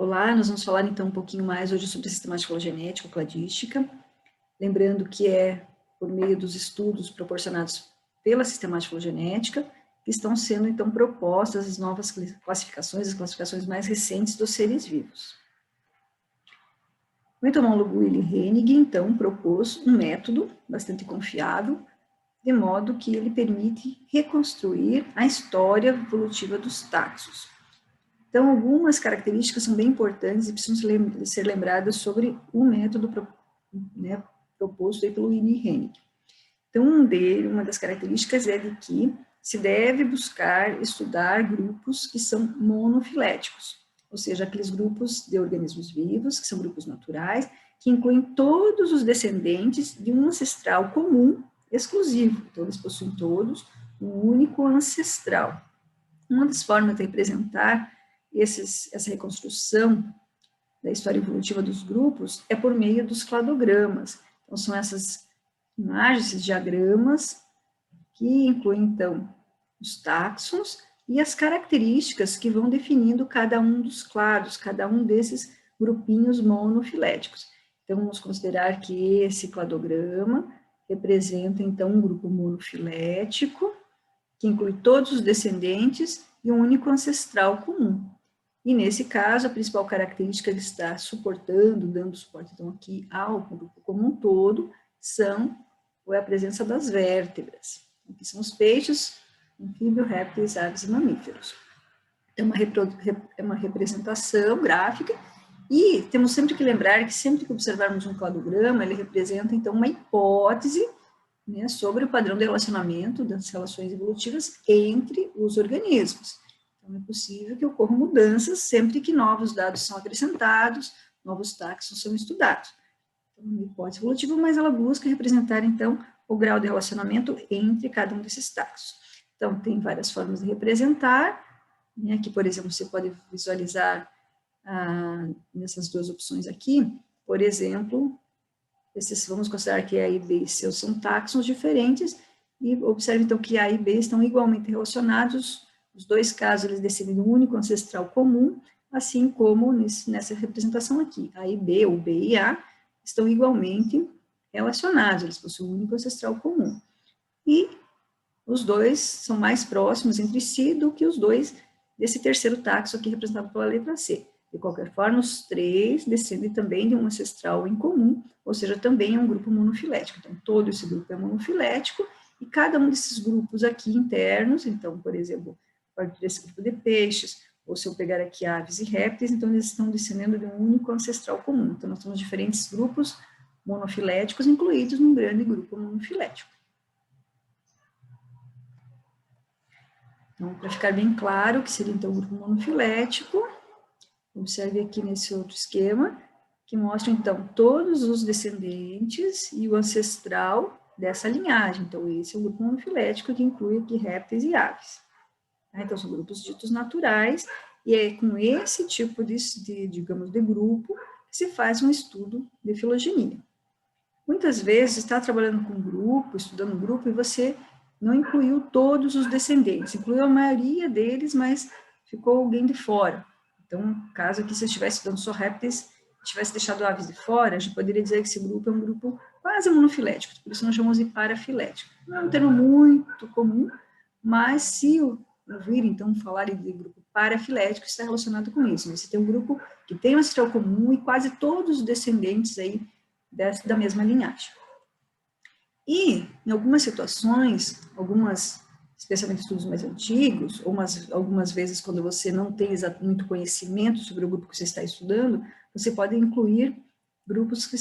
Olá, nós vamos falar então um pouquinho mais hoje sobre sistemática filogenética, cladística, lembrando que é por meio dos estudos proporcionados pela sistemática filogenética que estão sendo então propostas as novas classificações, as classificações mais recentes dos seres vivos. O entomólogo Willy Hennig então propôs um método bastante confiável, de modo que ele permite reconstruir a história evolutiva dos taxos. Então, algumas características são bem importantes e precisam ser lembradas sobre o método proposto aí pelo Willy Hennig. Então, uma das características é de que se deve buscar estudar grupos que são monofiléticos, ou seja, aqueles grupos de organismos vivos, que são grupos naturais, que incluem todos os descendentes de um ancestral comum exclusivo. Então, eles possuem todos um único ancestral. Uma das formas de representar essa reconstrução da história evolutiva dos grupos é por meio dos cladogramas. Então, são essas imagens, esses diagramas, que incluem, então, os táxons e as características que vão definindo cada um dos clados, cada um desses grupinhos monofiléticos. Então, vamos considerar que esse cladograma representa, então, um grupo monofilético, que inclui todos os descendentes e um único ancestral comum. E, nesse caso, a principal característica que está suportando, dando suporte, então, aqui ao grupo como um todo, é a presença das vértebras, que são os peixes, anfíbios, répteis, aves e mamíferos. É uma representação gráfica, e temos sempre que lembrar que sempre que observarmos um cladograma, ele representa, então, uma hipótese, né, sobre o padrão de relacionamento das relações evolutivas entre os organismos. Então, é possível que ocorram mudanças sempre que novos dados são acrescentados, novos táxons são estudados. Então, uma hipótese evolutiva, mas ela busca representar, então, o grau de relacionamento entre cada um desses táxons. Então, tem várias formas de representar, né, aqui, por exemplo, você pode visualizar nessas duas opções aqui, por exemplo, vamos considerar que A e B e C são táxons diferentes, e observe, então, que A e B estão igualmente relacionados. Os dois casos, eles descendem de um único ancestral comum, assim como nessa representação aqui. A e B, ou B e A, estão igualmente relacionados, eles possuem um único ancestral comum. E os dois são mais próximos entre si do que os dois desse terceiro taxon aqui representado pela letra C. De qualquer forma, os três descendem também de um ancestral em comum, ou seja, também é um grupo monofilético. Então, todo esse grupo é monofilético, e cada um desses grupos aqui internos, então, por exemplo, a partir desse grupo de peixes, ou se eu pegar aqui aves e répteis, então eles estão descendendo de um único ancestral comum. Então, nós temos diferentes grupos monofiléticos incluídos num grande grupo monofilético. Então, para ficar bem claro o que seria então o grupo monofilético, observe aqui nesse outro esquema, que mostra então todos os descendentes e o ancestral dessa linhagem. Então, esse é o grupo monofilético que inclui aqui répteis e aves. Então, são grupos ditos naturais, e é com esse tipo digamos, de grupo que se faz um estudo de filogenia. Muitas vezes, está trabalhando com um grupo, estudando um grupo, e você não incluiu todos os descendentes, incluiu a maioria deles, mas ficou alguém de fora. Então, caso aqui você estivesse estudando só répteis, tivesse deixado aves de fora, a gente poderia dizer que esse grupo é um grupo quase monofilético, por isso nós chamamos de parafilético. Não é um termo muito comum, mas se ouvir, então, falar de grupo parafilético, está relacionado com isso. Você tem um grupo que tem um ancestral comum e quase todos os descendentes aí da mesma linhagem. E, em algumas situações, especialmente estudos mais antigos, ou algumas vezes quando você não tem muito conhecimento sobre o grupo que você está estudando, você pode incluir grupos que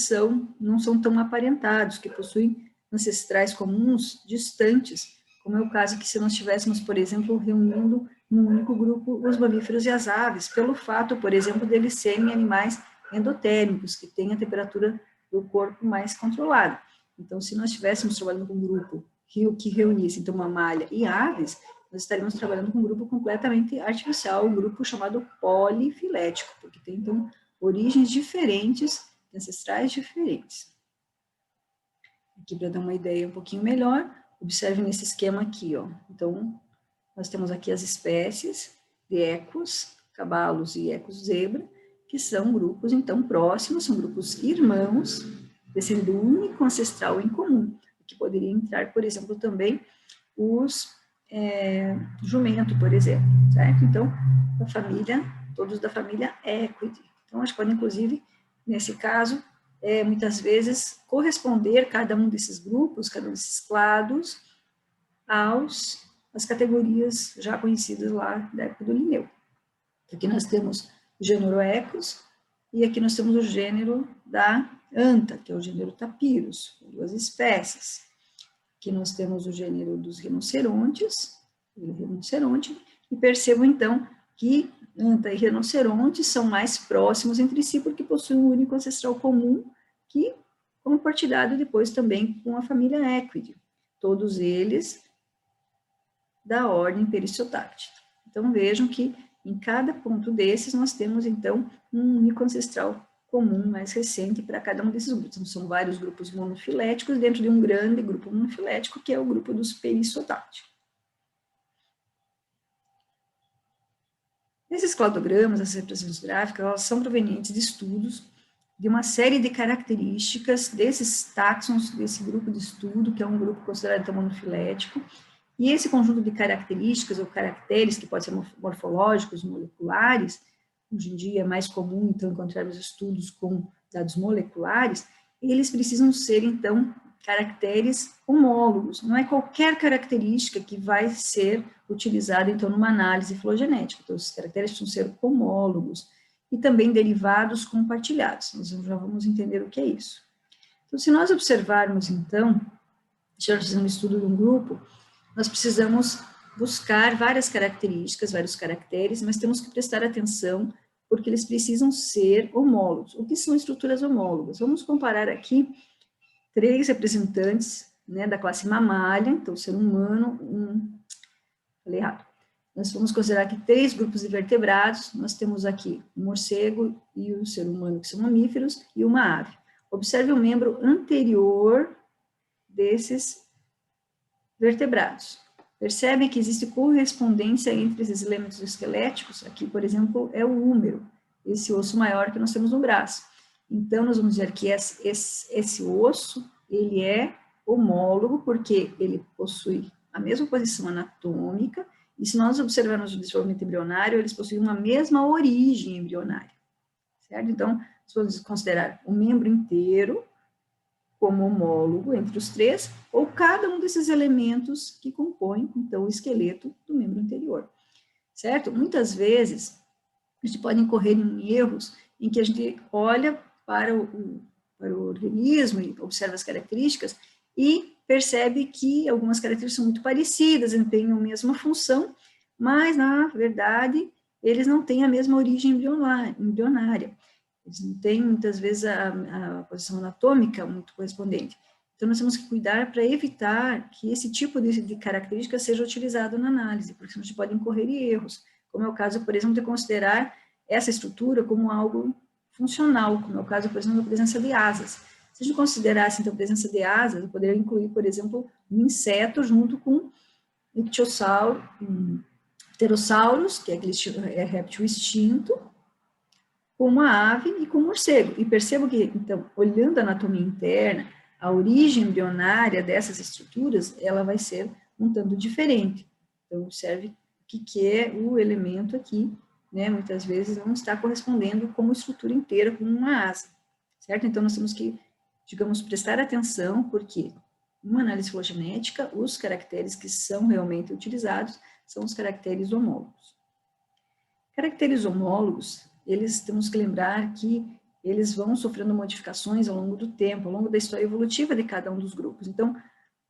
não são tão aparentados, que possuem ancestrais comuns distantes, como é o caso que se nós estivéssemos, por exemplo, reunindo num único grupo os mamíferos e as aves, pelo fato, por exemplo, deles serem animais endotérmicos, que têm a temperatura do corpo mais controlada. Então, se nós estivéssemos trabalhando com um grupo que reunisse, então, mamália e aves, nós estaríamos trabalhando com um grupo completamente artificial, um grupo chamado polifilético, porque tem, então, origens diferentes, ancestrais diferentes. Aqui, para dar uma ideia um pouquinho melhor, observe nesse esquema aqui, ó. Então, nós temos aqui as espécies de ecos, cabalos e ecos zebra, que são grupos, então, próximos, são grupos irmãos, descendo do único ancestral em comum, que poderia entrar, por exemplo, também os jumento, por exemplo, certo? Então, a família, todos da família Equidae. Então, a gente pode, inclusive, nesse caso, muitas vezes, corresponder cada um desses grupos, cada um desses clados, às categorias já conhecidas lá da época do Linneu. Aqui nós temos o gênero Equus, e aqui nós temos o gênero da Anta, que é o gênero Tapirus, com 2 espécies. Aqui nós temos o gênero dos rinocerontes, e percebam então que anta e rinoceronte são mais próximos entre si porque possuem um único ancestral comum que como partilhado depois também com a família Equidae, todos eles da ordem Perissodactyla. Então vejam que em cada ponto desses nós temos então um único ancestral comum mais recente para cada um desses grupos. Então, são vários grupos monofiléticos dentro de um grande grupo monofilético que é o grupo dos Perissodactyla. Esses cladogramas, essas representações gráficas, elas são provenientes de estudos de uma série de características desses táxons, desse grupo de estudo, que é um grupo considerado então monofilético, e esse conjunto de características ou caracteres, que podem ser morfológicos, moleculares, hoje em dia é mais comum, então, encontrarmos estudos com dados moleculares, eles precisam ser, então, caracteres homólogos. Não é qualquer característica que vai ser utilizada, então, numa análise filogenética. Então, os caracteres precisam ser homólogos e também derivados compartilhados. Nós já vamos entender o que é isso. Então, se nós observarmos, então, se nós fizermos um estudo de um grupo, nós precisamos buscar várias características, vários caracteres, mas temos que prestar atenção porque eles precisam ser homólogos. O que são estruturas homólogas? Vamos comparar aqui 3 representantes, né, da classe mamália, então, o ser humano, falei errado. Nós vamos considerar aqui 3 grupos de vertebrados, nós temos aqui o morcego e o ser humano, que são mamíferos, e uma ave. Observe o membro anterior desses vertebrados. Percebem que existe correspondência entre esses elementos esqueléticos? Aqui, por exemplo, é o húmero, esse osso maior que nós temos no braço. Então, nós vamos dizer que esse osso, ele é homólogo, porque ele possui a mesma posição anatômica, e se nós observarmos o desenvolvimento embrionário, eles possuem uma mesma origem embrionária, certo? Então, nós vamos considerar o membro inteiro como homólogo entre os 3, ou cada um desses elementos que compõem, então, o esqueleto do membro anterior, certo? Muitas vezes, a gente pode incorrer em erros em que a gente olha para o organismo e observa as características e percebe que algumas características são muito parecidas, têm a mesma função, mas, na verdade, eles não têm a mesma origem embrionária. Eles não têm, muitas vezes, a posição anatômica muito correspondente. Então, nós temos que cuidar para evitar que esse tipo de característica seja utilizado na análise, porque senão a gente pode incorrer em erros, como é o caso, por exemplo, de considerar essa estrutura como algo funcional, como é o caso, por exemplo, da presença de asas. Se a gente considerasse, então, a presença de asas, eu poderia incluir, por exemplo, um inseto junto com ictiosauro, pterossauros, que é aquele réptil extinto, com uma ave e com um morcego. E percebo que, então, olhando a anatomia interna, a origem embrionária dessas estruturas, ela vai ser um tanto diferente. Então, observe o que é o elemento aqui, né? Muitas vezes não está correspondendo como estrutura inteira, com uma asa, certo? Então, nós temos que, digamos, prestar atenção, porque numa análise filogenética, os caracteres que são realmente utilizados são os caracteres homólogos. Caracteres homólogos, eles temos que lembrar que eles vão sofrendo modificações ao longo do tempo, ao longo da história evolutiva de cada um dos grupos. Então,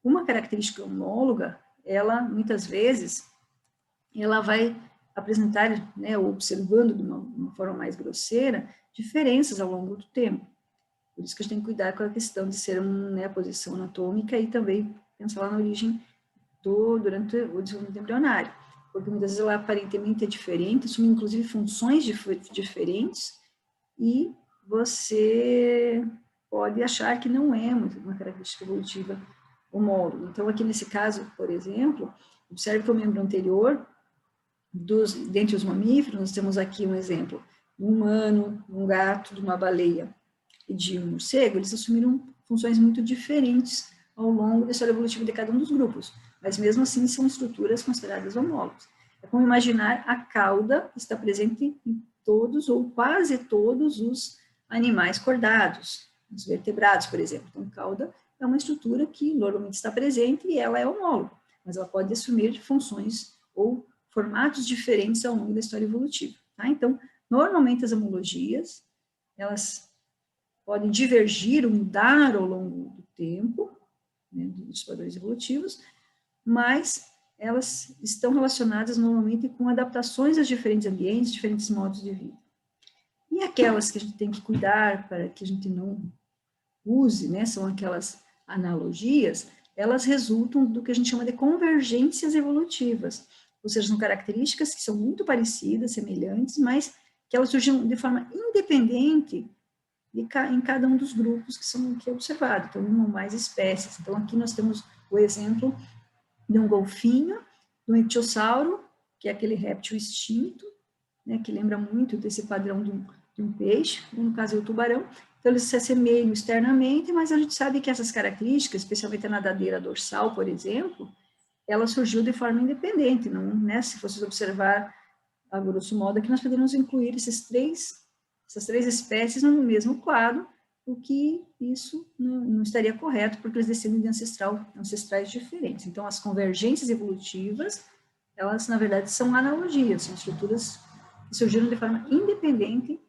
uma característica homóloga, ela, muitas vezes, ela vai apresentar, né, observando de uma forma mais grosseira, diferenças ao longo do tempo. Por isso que a gente tem que cuidar com a questão de ser a posição anatômica e também pensar lá na origem durante o desenvolvimento embrionário. Porque muitas vezes ela aparentemente é diferente, assume inclusive funções diferentes, e você pode achar que não é uma característica evolutiva homóloga. Então, aqui nesse caso, por exemplo, observe que o membro anterior, dentre os mamíferos, nós temos aqui um exemplo humano, de um gato, de uma baleia e de um morcego, eles assumiram funções muito diferentes ao longo da história evolutiva de cada um dos grupos, mas mesmo assim são estruturas consideradas homólogas. É como imaginar a cauda está presente em todos ou quase todos os animais cordados, os vertebrados, por exemplo. Então, cauda é uma estrutura que normalmente está presente e ela é homóloga, mas ela pode assumir funções ou formatos diferentes ao longo da história evolutiva. Tá? Então, normalmente as homologias, elas podem divergir ou mudar ao longo do tempo, né, dos padrões evolutivos, mas elas estão relacionadas normalmente com adaptações aos diferentes ambientes, diferentes modos de vida. E aquelas que a gente tem que cuidar para que a gente não use, né, são aquelas analogias, elas resultam do que a gente chama de convergências evolutivas, ou seja, são características que são muito parecidas, semelhantes, mas que elas surgem de forma independente em cada um dos grupos que são aqui observados, então, uma ou mais espécies. Então, aqui nós temos o exemplo de um golfinho, de um ictiosauro, que é aquele réptil extinto, né, que lembra muito desse padrão de um peixe, no caso é o tubarão. Então, eles se assemelham externamente, mas a gente sabe que essas características, especialmente a nadadeira dorsal, por exemplo, ela surgiu de forma independente, não, né, se vocês observar, a grosso modo, aqui nós poderíamos incluir essas três espécies no mesmo quadro, o que isso não estaria correto, porque eles descendem de ancestrais diferentes. Então, as convergências evolutivas, elas, na verdade, são analogias, são estruturas que surgiram de forma independente